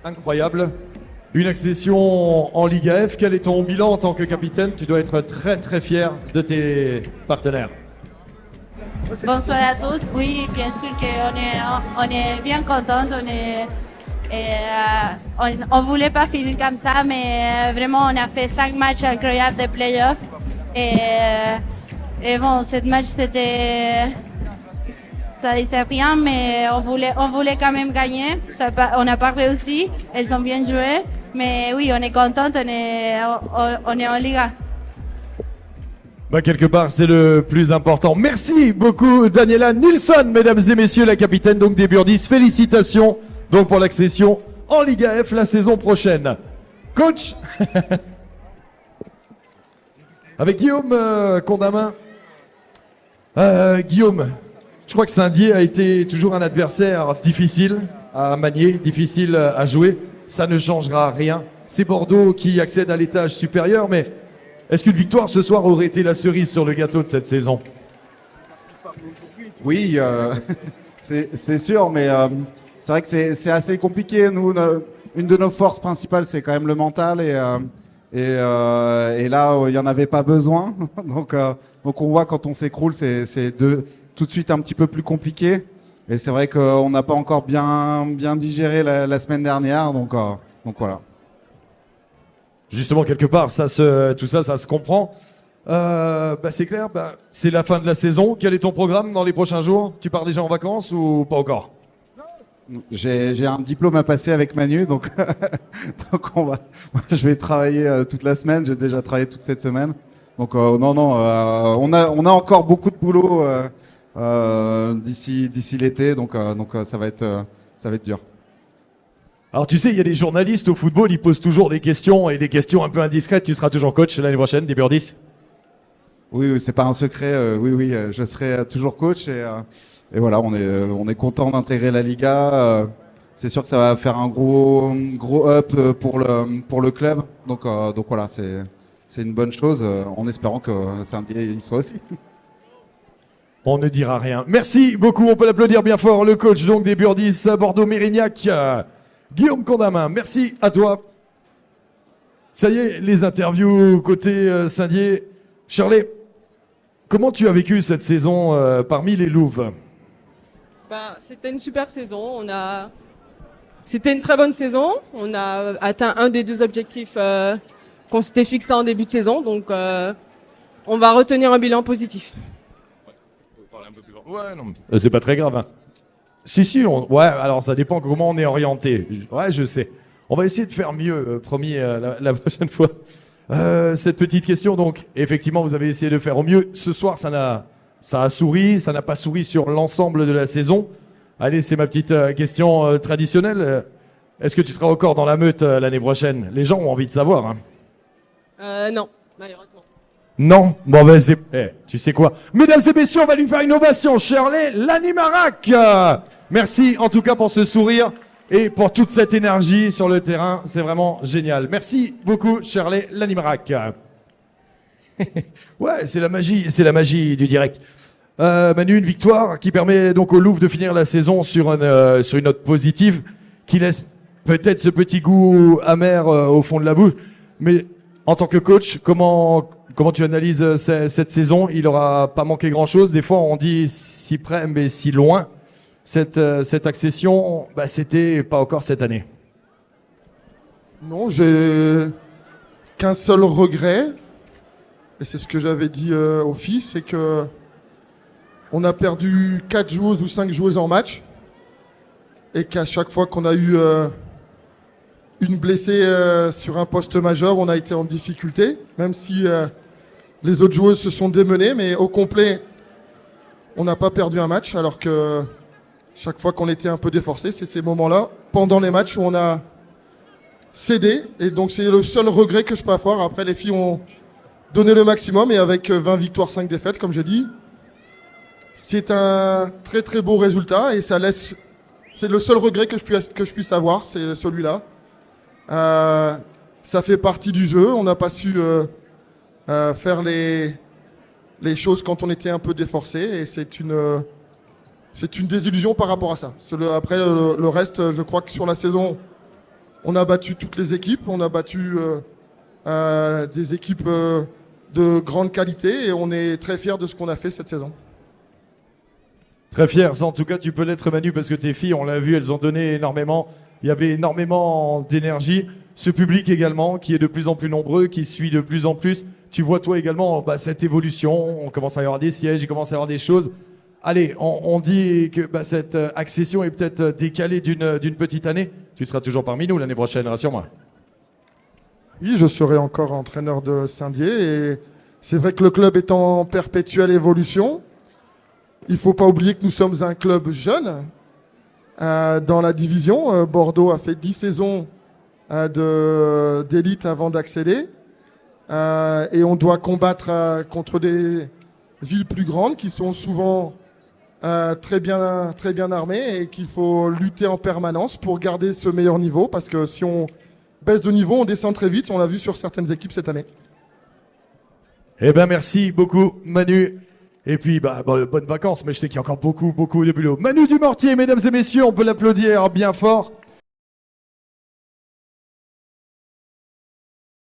Incroyable. Une accession en Liga F. Quel est ton bilan en tant que capitaine? Tu dois être très très fier de tes partenaires. Bonsoir à tous. Oui, bien sûr qu'on est bien contents. On voulait pas finir comme ça, mais vraiment on a fait 5 matchs incroyables de playoffs. Et bon, ce match ça disait rien, mais on voulait quand même gagner. On n'a pas réussi. Elles ont bien joué, mais oui, on est contents. On est en Liga. Bah, quelque part, c'est le plus important. Merci beaucoup, Daniela Nilsson, mesdames et messieurs, la capitaine donc des Burdis. Félicitations donc pour l'accession en Liga F la saison prochaine. Coach, avec Guillaume Condamin. Guillaume, je crois que Saint-Dié a été toujours un adversaire difficile à manier, difficile à jouer. Ça ne changera rien. C'est Bordeaux qui accède à l'étage supérieur, mais est-ce qu'une victoire ce soir aurait été la cerise sur le gâteau de cette saison? Oui, c'est sûr, mais c'est vrai que c'est assez compliqué. Nous, une de nos forces principales, c'est quand même le mental, et là, il n'y en avait pas besoin. Donc on voit quand on s'écroule, c'est tout de suite un petit peu plus compliqué. Et c'est vrai qu'on n'a pas encore bien digéré la semaine dernière, donc voilà. Justement, quelque part, tout ça, ça se comprend. C'est clair, c'est la fin de la saison. Quel est ton programme dans les prochains jours? Tu pars déjà en vacances ou pas encore? J'ai un diplôme à passer avec Manu, donc, je vais travailler toute la semaine. J'ai déjà travaillé toute cette semaine. Donc on a encore beaucoup de boulot d'ici l'été, donc ça va être dur. Alors tu sais, il y a des journalistes au football, ils posent toujours des questions, et des questions un peu indiscrètes. Tu seras toujours coach l'année prochaine des Burdis? Oui, c'est pas un secret. Oui, je serai toujours coach, et voilà, on est content d'intégrer la Liga. C'est sûr que ça va faire un gros up pour le club. Donc voilà, c'est une bonne chose, en espérant que Saint-Dié y soit aussi. On ne dira rien. Merci beaucoup, on peut l'applaudir bien fort, le coach donc des Burdis Bordeaux-Mérignac, Guillaume Condamin. Merci à toi. Ça y est, les interviews côté Saint-Dié. Shirley, comment tu as vécu cette saison parmi les Louves? C'était une super saison. C'était une très bonne saison. On a atteint un des 2 objectifs qu'on s'était fixé en début de saison. Donc, on va retenir un bilan positif. Ouais, non. C'est pas très grave. Hein. Si, ouais, alors ça dépend comment on est orienté. Ouais, je sais. On va essayer de faire mieux, promis, la prochaine fois. Cette petite question, donc, effectivement, vous avez essayé de faire au mieux. Ce soir, ça a souri, ça n'a pas souri sur l'ensemble de la saison. Allez, c'est ma petite question traditionnelle. Est-ce que tu seras encore dans la meute l'année prochaine? Les gens ont envie de savoir. Hein. Non, malheureusement. Non, bon tu sais quoi? Mesdames et messieurs, on va lui faire une ovation. Shirley Lanimarac. Merci en tout cas pour ce sourire et pour toute cette énergie sur le terrain. C'est vraiment génial. Merci beaucoup, Shirley Lanimarac. Ouais, c'est la magie du direct. Manu, une victoire qui permet donc au Louvre de finir la saison sur une note positive, qui laisse peut-être ce petit goût amer au fond de la bouche. Mais en tant que coach, comment tu analyses cette saison? Il n'aura pas manqué grand-chose. Des fois, on dit si près, mais si loin. Cette accession, c'était pas encore cette année. Non, j'ai qu'un seul regret. Et c'est ce que j'avais dit au fils, c'est que on a perdu 4 joueuses ou 5 joueuses en match. Et qu'à chaque fois qu'on a eu une blessée sur un poste majeur, on a été en difficulté. Même si les autres joueuses se sont démenées, mais au complet, on n'a pas perdu un match. Alors que chaque fois qu'on était un peu déforcé, c'est ces moments-là, pendant les matchs, où on a cédé. Et donc c'est le seul regret que je peux avoir. Après, les filles ont donné le maximum, et avec 20 victoires, 5 défaites, comme j'ai dit, c'est un très très beau résultat, et ça laisse... C'est le seul regret que je puisse avoir, c'est celui-là. Ça fait partie du jeu. On n'a pas su faire les choses quand on était un peu déforcé, et c'est c'est une désillusion par rapport à ça. Après, le reste, je crois que sur la saison, on a battu toutes les équipes. On a battu des équipes de grande qualité et on est très fiers de ce qu'on a fait cette saison. Très fier, ça en tout cas tu peux l'être Manu parce que tes filles, on l'a vu, elles ont donné énormément, il y avait énormément d'énergie. Ce public également qui est de plus en plus nombreux, qui suit de plus en plus. Tu vois toi également cette évolution, on commence à y avoir des sièges, il commence à y avoir des choses. Allez, on dit que cette accession est peut-être décalée d'une petite année. Tu seras toujours parmi nous l'année prochaine, rassure-moi. Oui, je serai encore entraîneur de Saint-Dié et c'est vrai que le club est en perpétuelle évolution. Il ne faut pas oublier que nous sommes un club jeune dans la division. Bordeaux a fait 10 saisons d'élite avant d'accéder. Et on doit combattre contre des villes plus grandes qui sont souvent très bien armées et qu'il faut lutter en permanence pour garder ce meilleur niveau. Parce que si on baisse de niveau, on descend très vite. On l'a vu sur certaines équipes cette année. Eh bien, merci beaucoup, Manu. Et puis, bonnes vacances, mais je sais qu'il y a encore beaucoup de boulot. Manu Dumortier, mesdames et messieurs, on peut l'applaudir bien fort.